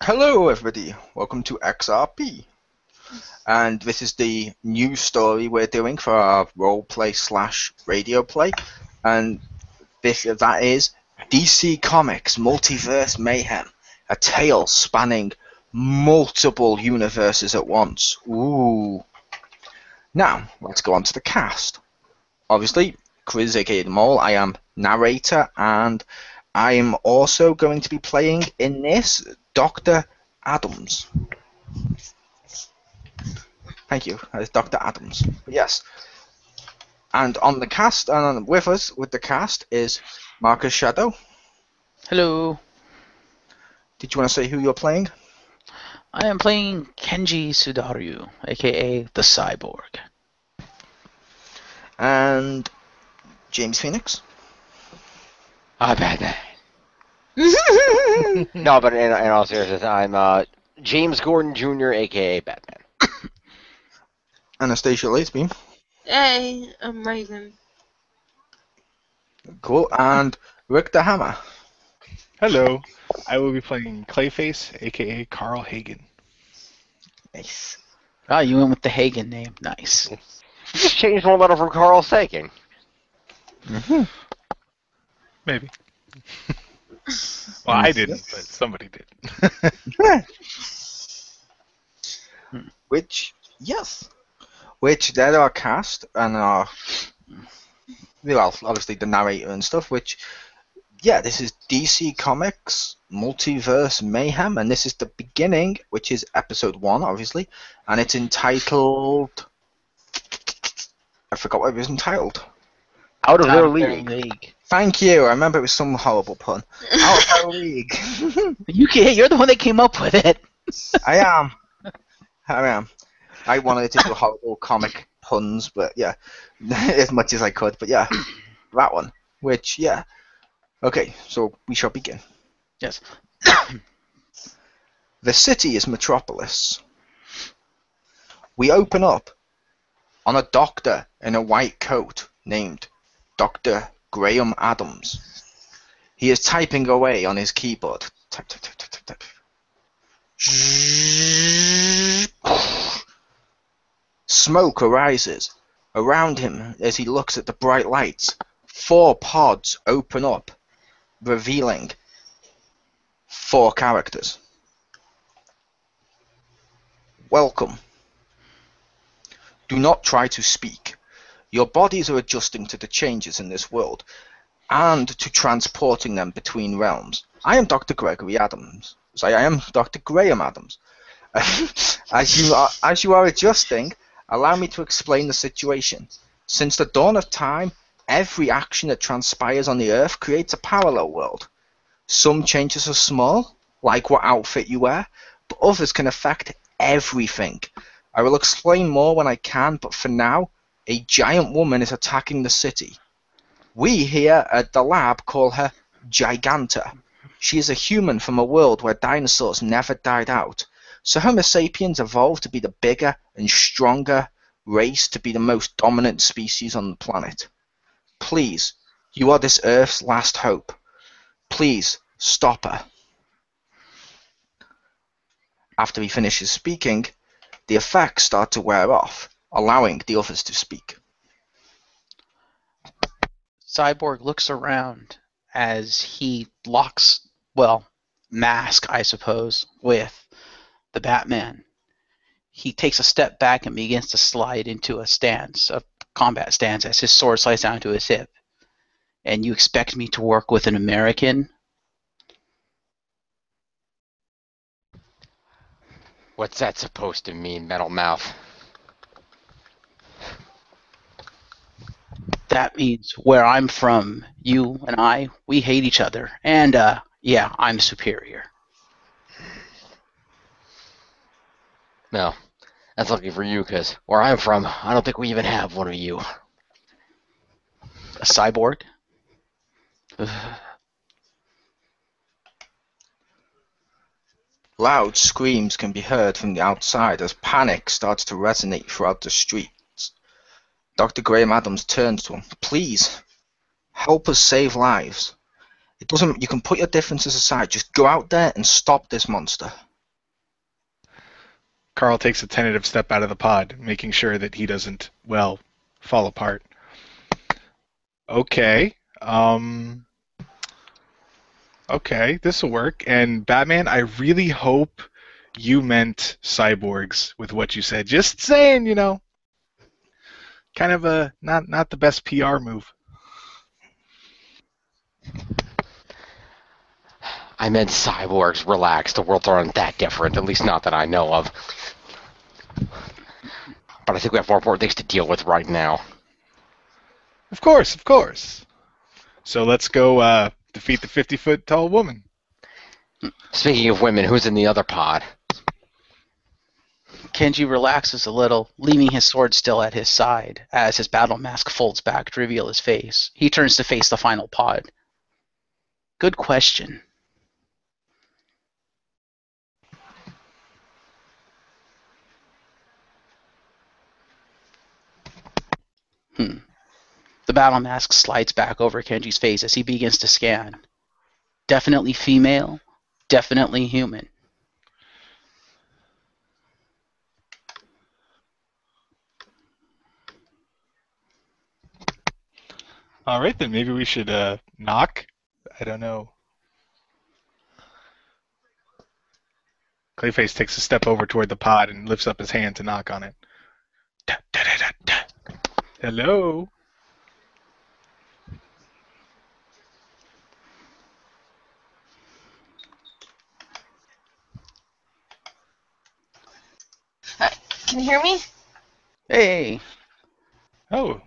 Hello everybody, welcome to XRP, and this is the new story we're doing for our roleplay / radio play, and that is DC Comics Multiverse Mayhem, a tale spanning multiple universes at once. Ooh. Now, let's go on to the cast. Obviously, Chriz aka the Mole, I am narrator, and I am also going to be playing in this Dr. Adams. Thank you. That is Dr. Adams. But yes. And on the cast, and with us with the cast is Marcus Shadow. Hello. Did you want to say who you're playing? I am playing Kenji Sudaru, aka the Cyborg. And James Phoenix. Batman. No, but in all seriousness, I'm James Gordon Jr., aka Batman. Anastasia Lazerbeam. Hey, I'm Raven. Cool. And Richter Hammer. Hello, I will be playing Clayface, aka Carl Hagen. Nice. Ah, you went with the Hagen name. Nice. You just changed one letter from Carl Sagan. Mm-hmm. Maybe. Well, I didn't, but somebody did. Which they're our cast and our, well, obviously the narrator and stuff, which, yeah, this is DC Comics Multiverse Mayhem, and this is the beginning, which is episode 1, obviously, and it's entitled, I forgot what it was entitled. Out of their league. Thank you, I remember it was some horrible pun. Out of their league. You're the one that came up with it. I am. I wanted to do horrible comic puns, but yeah, as much as I could. But yeah, that one. Which, yeah. Okay, so we shall begin. Yes. The city is Metropolis. We open up on a doctor in a white coat named Dr. Graham Adams. He is typing away on his keyboard. Type, type, type, type, type, type. Smoke arises around him as he looks at the bright lights. 4 pods open up, revealing 4 characters. Welcome. Do not try to speak. Your bodies are adjusting to the changes in this world and to transporting them between realms. I am Dr. Gregory Adams. Sorry, I am Dr. Graham Adams. As you are adjusting, allow me to explain the situation. Since the dawn of time, every action that transpires on the Earth creates a parallel world. Some changes are small, like what outfit you wear, but others can affect everything. I will explain more when I can, but for now, a giant woman is attacking the city. We here at the lab call her Giganta. She is a human from a world where dinosaurs never died out. So Homo sapiens evolved to be the bigger and stronger race, to be the most dominant species on the planet. Please, you are this Earth's last hope. Please, stop her. After he finishes speaking, the effects start to wear off, allowing the others to speak. Cyborg looks around as he locks, mask, I suppose, with the Batman. He takes a step back and begins to slide into a combat stance as his sword slides down to his hip. And you expect me to work with an American? What's that supposed to mean, Metal Mouth? That means where I'm from, you and we hate each other. And, yeah, I'm superior. No, that's lucky for you, because where I'm from, I don't think we even have one of you. A cyborg? Loud screams can be heard from the outside as panic starts to resonate throughout the streets. Dr. Graham Adams turns to him. Please, help us save lives. You can put your differences aside. Just go out there and stop this monster. Carl takes a tentative step out of the pod, making sure that he doesn't, well, fall apart. Okay. Okay, this will work. And Batman, I really hope you meant cyborgs with what you said. Just saying, kind of a not the best PR move. I meant cyborgs. Relax. The worlds aren't that different. At least not that I know of. But I think we have more important things to deal with right now. Of course. So let's go defeat the 50-foot-tall woman. Speaking of women, who's in the other pod? Kenji relaxes a little, leaving his sword still at his side as his battle mask folds back to reveal his face. He turns to face the final pod. Good question. The battle mask slides back over Kenji's face as he begins to scan. Definitely female, definitely human. All right, then maybe we should knock. I don't know. Clayface takes a step over toward the pod and lifts up his hand to knock on it. Da, da, da, da, da. Hello? Can you hear me? Hey, Oh,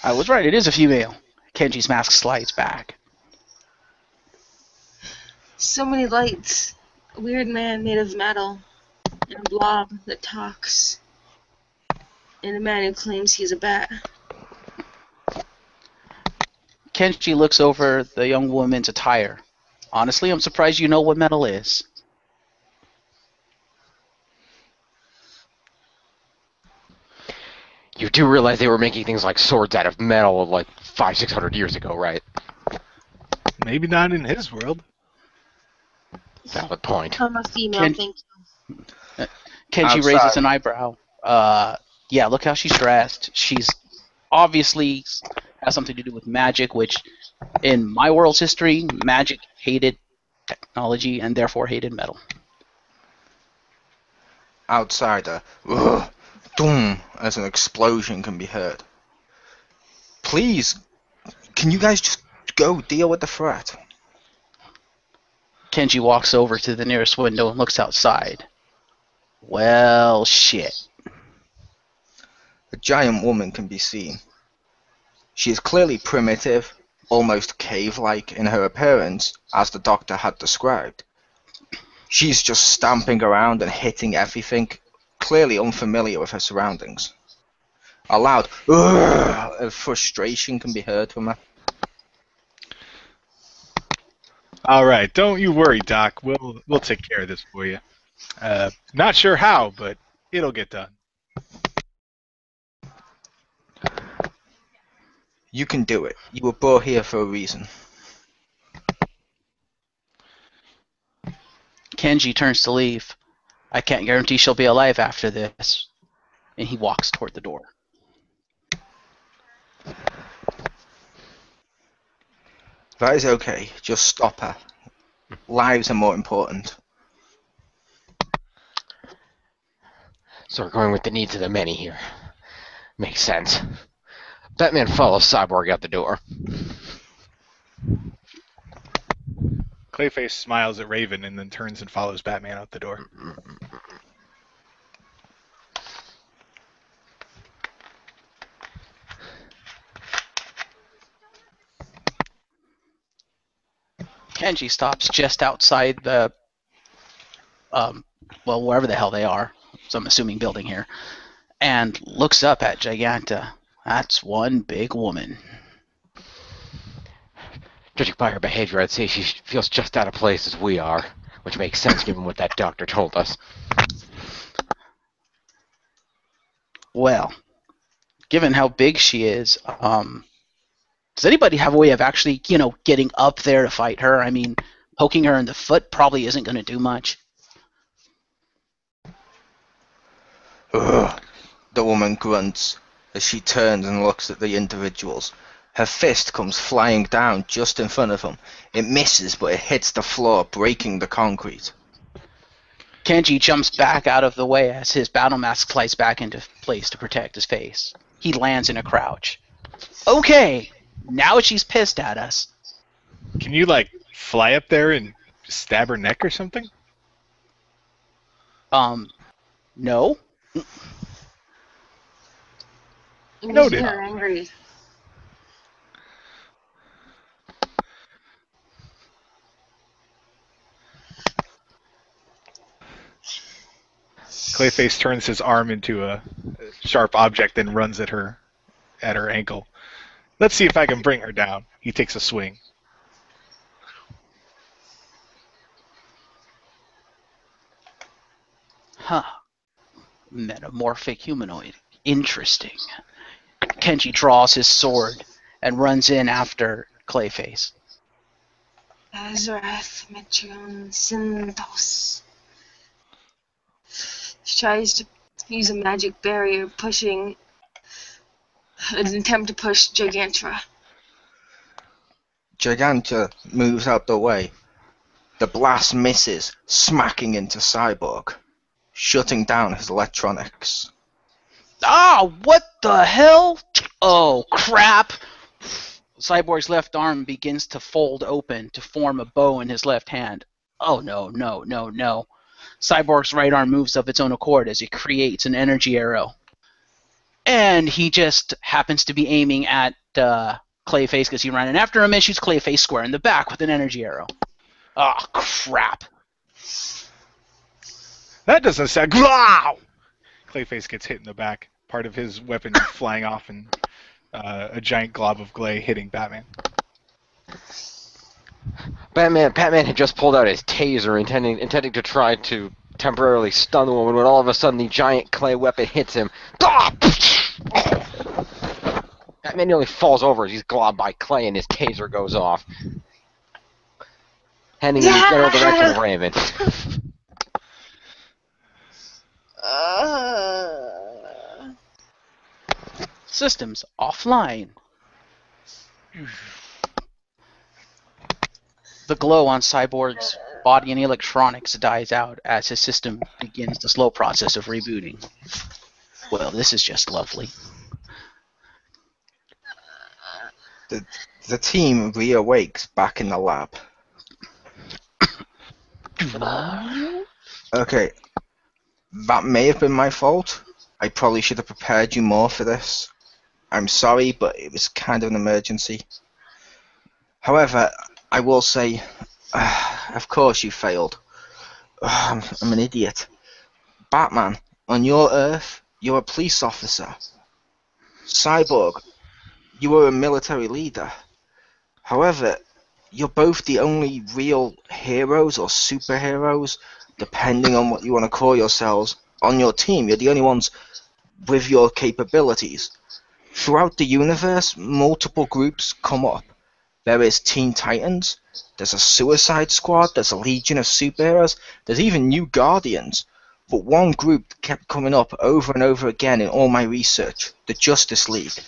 I was right, it is a female. Kenji's mask slides back. So many lights. A weird man made of metal. And a blob that talks. And a man who claims he's a bat. Kenji looks over the young woman's attire. Honestly, I'm surprised you know what metal is. You do realize they were making things like swords out of metal like 500-600 years ago, right? maybe not in his world. Valid point. I'm a female, thank you. Kenji Outside. raises an eyebrow. Yeah, look how she's dressed. She's obviously has something to do with magic, which in my world's history, magic hated technology and therefore hated metal. Outsider. Ugh. Boom, as an explosion can be heard. Please, can you guys just go deal with the threat? Kenji walks over to the nearest window and looks outside. Well, shit. A giant woman can be seen. She is clearly primitive, almost cave-like in her appearance, as the doctor had described. She's just stamping around and hitting everything, clearly unfamiliar with her surroundings. A loud "Ugh" of frustration can be heard from her. All right, don't you worry, Doc. We'll take care of this for you. Not sure how, but it'll get done. You can do it. You were brought here for a reason. Kenji turns to leave. I can't guarantee she'll be alive after this. And he walks toward the door. That is okay. Just stop her. Lives are more important. So we're going with the needs of the many here. Makes sense. Batman follows Cyborg out the door. Clayface smiles at Raven and then turns and follows Batman out the door. Kenji stops just outside the, wherever the hell they are. So I'm assuming building here. And looks up at Giganta. That's one big woman. Judging by her behavior, I'd say she feels just out of place as we are, which makes sense given what that doctor told us. Well, given how big she is, does anybody have a way of actually, getting up there to fight her? I mean, poking her in the foot probably isn't going to do much. Ugh, the woman grunts as she turns and looks at the individuals. Her fist comes flying down just in front of him. It misses, but it hits the floor, breaking the concrete. Kenji jumps back out of the way as his battle mask slides back into place to protect his face. He lands in a crouch. Okay, now she's pissed at us. Can you, like, fly up there and stab her neck or something? No. Noted. You're angry. Clayface turns his arm into a sharp object and runs at her ankle. Let's see if I can bring her down. He takes a swing. Huh. Metamorphic humanoid. Interesting. Kenji draws his sword and runs in after Clayface. Azrath Metron Synthos. She tries to use a magic barrier, pushing an attempt to push Gigantra. Giganta moves out the way. The blast misses, smacking into Cyborg, shutting down his electronics. Ah, what the hell? Oh, crap. Cyborg's left arm begins to fold open to form a bow in his left hand. Oh, no. Cyborg's right arm moves of its own accord as it creates an energy arrow. And he just happens to be aiming at Clayface because he ran in after him and shoots Clayface square in the back with an energy arrow. Oh, crap. That doesn't sound... Wow! Clayface gets hit in the back. Part of his weapon flying off and a giant glob of clay hitting Batman. Batman had just pulled out his taser, intending to try to temporarily stun the woman, when all of a sudden the giant clay weapon hits him. Batman nearly falls over as he's globbed by clay and his taser goes off. Handing him the general direction of Raven. Systems offline. The glow on Cyborg's body and electronics dies out as his system begins the slow process of rebooting. Well, this is just lovely. The team reawakes back in the lab. Okay, that may have been my fault. I probably should have prepared you more for this. I'm sorry, but it was kind of an emergency. However, I will say, of course you failed. I'm an idiot. Batman, on your Earth, you're a police officer. Cyborg, you were a military leader. However, you're both the only real heroes or superheroes, depending on what you want to call yourselves, on your team. You're the only ones with your capabilities. Throughout the universe, multiple groups come up. There is Teen Titans, there's a Suicide Squad, there's a Legion of Superheroes, there's even New Guardians. But one group kept coming up over and over again in all my research, the Justice League.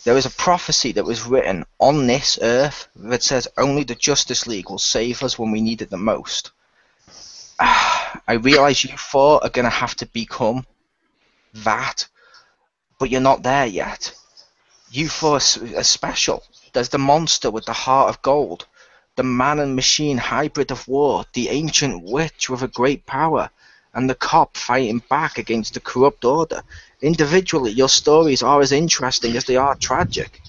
There is a prophecy that was written on this Earth that says only the Justice League will save us when we need it the most. I realize you four are going to have to become that, but you're not there yet. You four are special. There's the monster with the heart of gold, the man and machine hybrid of war, the ancient witch with a great power, and the cop fighting back against the corrupt order. Individually, your stories are as interesting as they are tragic,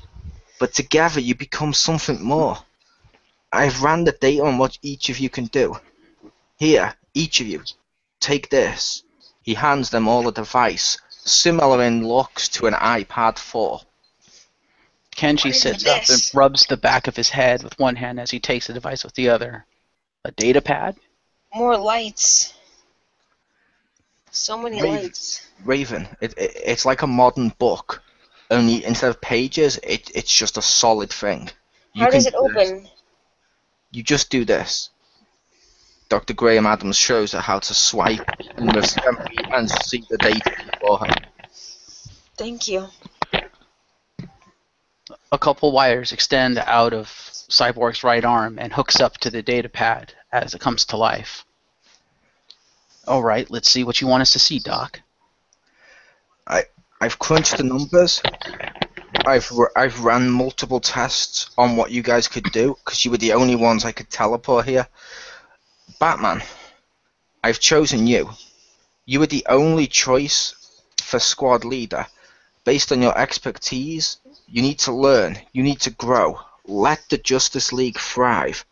but together you become something more. I've ran the data on what each of you can do. Here, each of you, take this. He hands them all a device, similar in looks to an iPad 4. Kenji sits up and rubs the back of his head with one hand as he takes the device with the other. A data pad? More lights. So many lights. Raven, it's like a modern book, only instead of pages, it's just a solid thing. How does it open? You just do this. Dr. Graham Adams shows her how to swipe and see the data before her. Thank you. A couple wires extend out of Cyborg's right arm and hooks up to the data pad as it comes to life. All right, let's see what you want us to see, Doc. I've crunched the numbers. I've ran multiple tests on what you guys could do, because you were the only ones I could teleport here. Batman, I've chosen you. You were the only choice for squad leader. Based on your expertise, you need to learn. You need to grow. Let the Justice League thrive.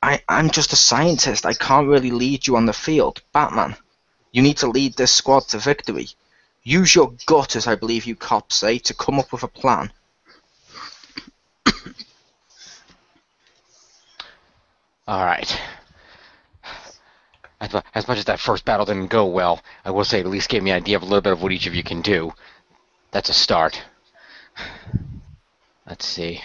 I'm just a scientist. I can't really lead you on the field. Batman, you need to lead this squad to victory. Use your gut, as I believe you cops say, to come up with a plan. All right. As much as that first battle didn't go well, I will say it at least gave me an idea of a little bit of what each of you can do. That's a start. Let's see.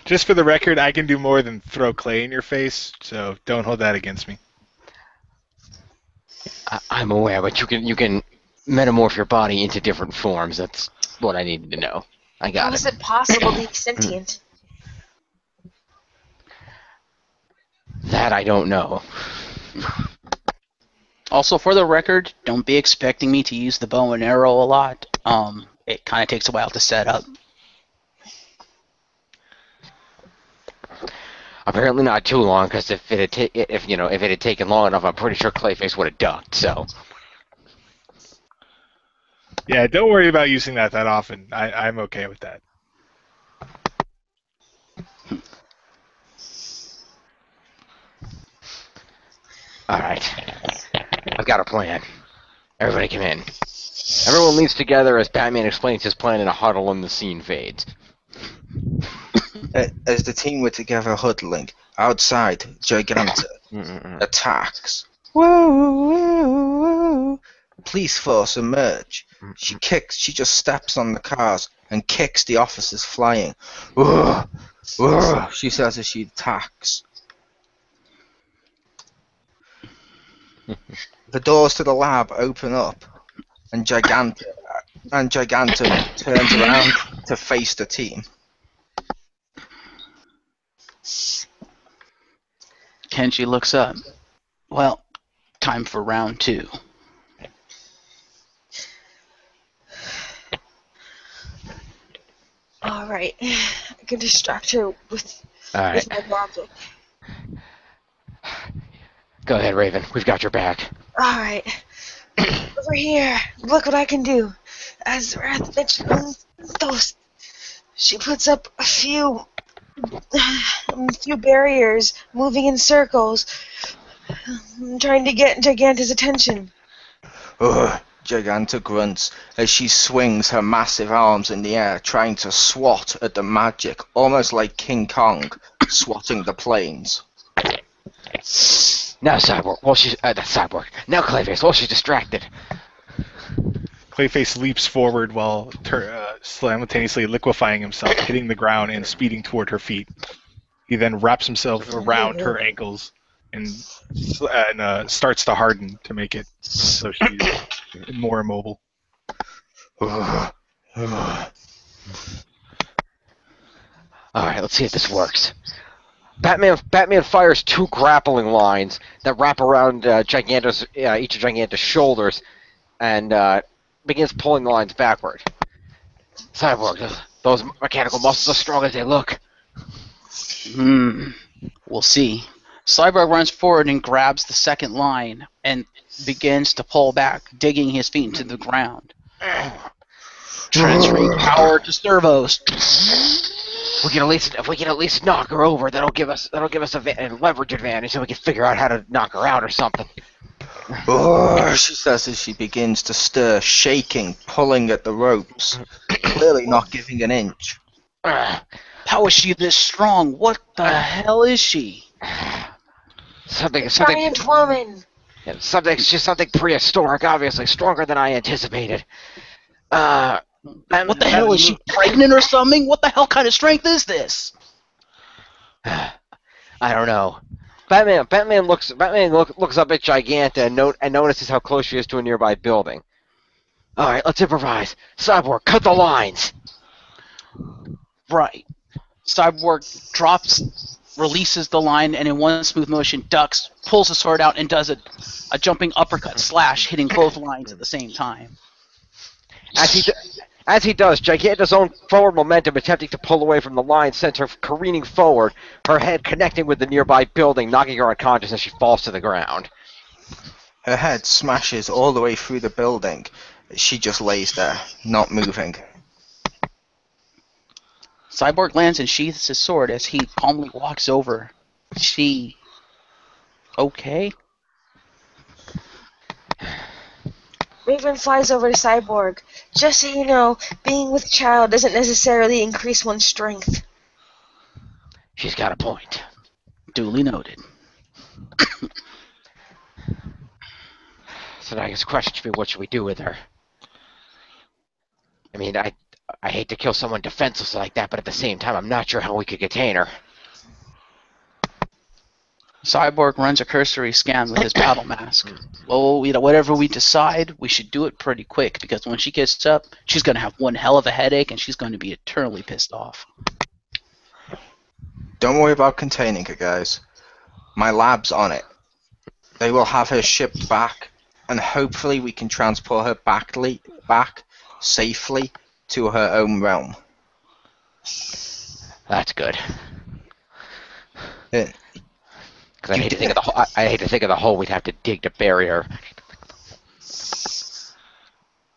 Just for the record, I can do more than throw clay in your face, so don't hold that against me. I'm aware, but you can metamorph your body into different forms. That's what I needed to know. I got How is it possible to be sentient? That I don't know. Also, for the record, don't be expecting me to use the bow and arrow a lot. It kind of takes a while to set up. Apparently not too long, because if it had taken long enough, I'm pretty sure Clayface would have ducked. So. Yeah, don't worry about using that often. I'm okay with that. All right. I've got a plan. Everybody come in. Everyone leaves together as Batman explains his plan in a huddle and the scene fades. As the team were together huddling, outside, Giganta attacks. Woo! Police force emerge. She just steps on the cars and kicks the officers flying. She says as she attacks. The doors to the lab open up, and Giganta turns around to face the team. Kenji looks up. Well, time for round 2. Alright. I can distract her with Alright. my logic. Go ahead, Raven. We've got your back. Alright. Over here. Look what I can do. As Wrath mentioned, she puts up a few barriers, moving in circles, trying to get Giganta's attention. Giganta grunts as she swings her massive arms in the air, trying to swat at the magic, almost like King Kong swatting the planes. Now Cyborg. Well, she's Cyborg. Now Clayface. Well, she's distracted. Clayface leaps forward while simultaneously liquefying himself, hitting the ground and speeding toward her feet. He then wraps himself around her ankles and starts to harden to make it so she's more immobile. Alright, let's see if this works. Batman fires 2 grappling lines that wrap around each of Giganta's shoulders and begins pulling the lines backward. Cyborg, those mechanical muscles are strong as they look. We'll see. Cyborg runs forward and grabs the second line and begins to pull back, digging his feet into the ground. Transferring power to servos. If we can at least knock her over, that'll give us a leverage advantage, so we can figure out how to knock her out or something. She says as she begins to stir, shaking, pulling at the ropes, clearly not giving an inch. How is she this strong? What the hell is she? Something. Giant woman. She's something prehistoric, obviously stronger than I anticipated. What the hell is she, pregnant or something? What the hell kind of strength is this? I don't know. Batman looks up at Giganta and notices how close she is to a nearby building. All right, let's improvise. Cyborg, cut the lines. Right. Cyborg drops, releases the line, and in one smooth motion ducks, pulls the sword out, and does a jumping uppercut slash, hitting both lines at the same time. As he does, Giganta's own forward momentum attempting to pull away from the line sends her careening forward, her head connecting with the nearby building, knocking her unconscious as she falls to the ground. Her head smashes all the way through the building. She just lays there, not moving. Cyborg lands and sheathes his sword as he calmly walks over. She... okay? Raven flies over to Cyborg. Just so you know, being with child doesn't necessarily increase one's strength. She's got a point. Duly noted. So now I guess the question should be, what should we do with her? I mean, I hate to kill someone defenseless like that, but at the same time, I'm not sure how we could contain her. Cyborg runs a cursory scan with his battle mask. Well, whatever we decide, we should do it pretty quick, because when she gets up, she's going to have one hell of a headache, and she's going to be eternally pissed off. Don't worry about containing her, guys. My lab's on it. They will have her shipped back, and hopefully we can transport her back safely to her own realm. That's good. Yeah. Because I hate to think of the hole we'd have to dig to bury her.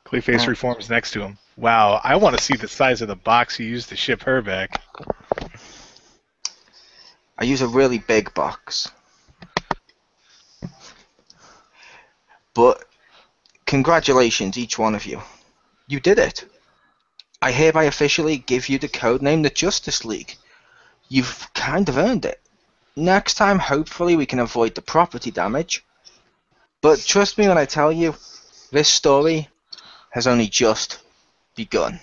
Clayface reforms next to him. Wow, I want to see the size of the box you used to ship her back. I use a really big box. But congratulations, each one of you. You did it. I hereby officially give you the codename the Justice League. You've kind of earned it. Next time, hopefully, we can avoid the property damage. But trust me when I tell you, this story has only just begun.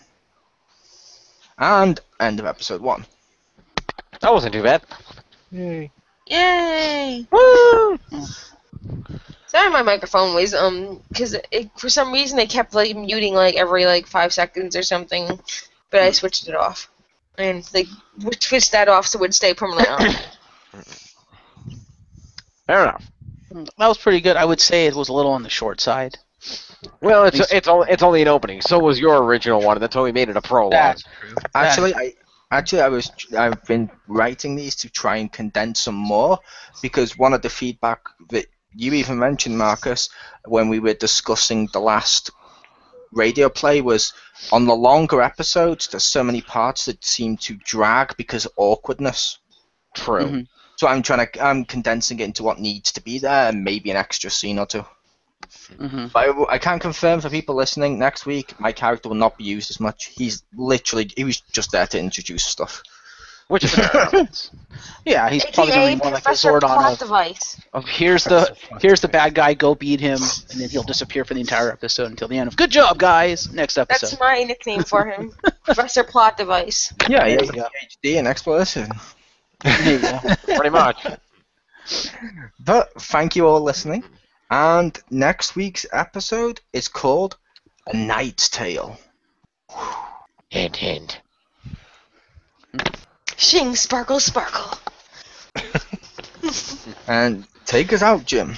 And end of episode 1. That wasn't too bad. Yay. Yay! Woo! Sorry, my microphone was because for some reason they kept like muting like every like 5 seconds or something, but I switched it off, and they switched that off so it would stay permanently on. Fair enough. That was pretty good. I would say it was a little on the short side. Well, it's only an opening. So was your original one, and that's why we made it a prologue. That's true. I've been writing these to try and condense some more, because one of the feedback that you even mentioned, Marcus, when we were discussing the last radio play was on the longer episodes, there's so many parts that seem to drag because of awkwardness. True. Mm-hmm. So I'm condensing it into what needs to be there, and maybe an extra scene or two. Mm-hmm. But I can confirm for people listening, next week my character will not be used as much. He was just there to introduce stuff. Which is fair. Yeah, he's probably going to be more like a Professor Zordon Plot of Device. here's the bad guy, go beat him, and then he'll disappear for the entire episode until the end of good job, guys. Next episode. That's my nickname for him, Professor Plot Device. Yeah, There he's you go. a PhD in exploration. There you go. Pretty much. But thank you all listening. And next week's episode is called A Knight's Tale. Hint, hint. Shing, sparkle, sparkle. And take us out, Jim.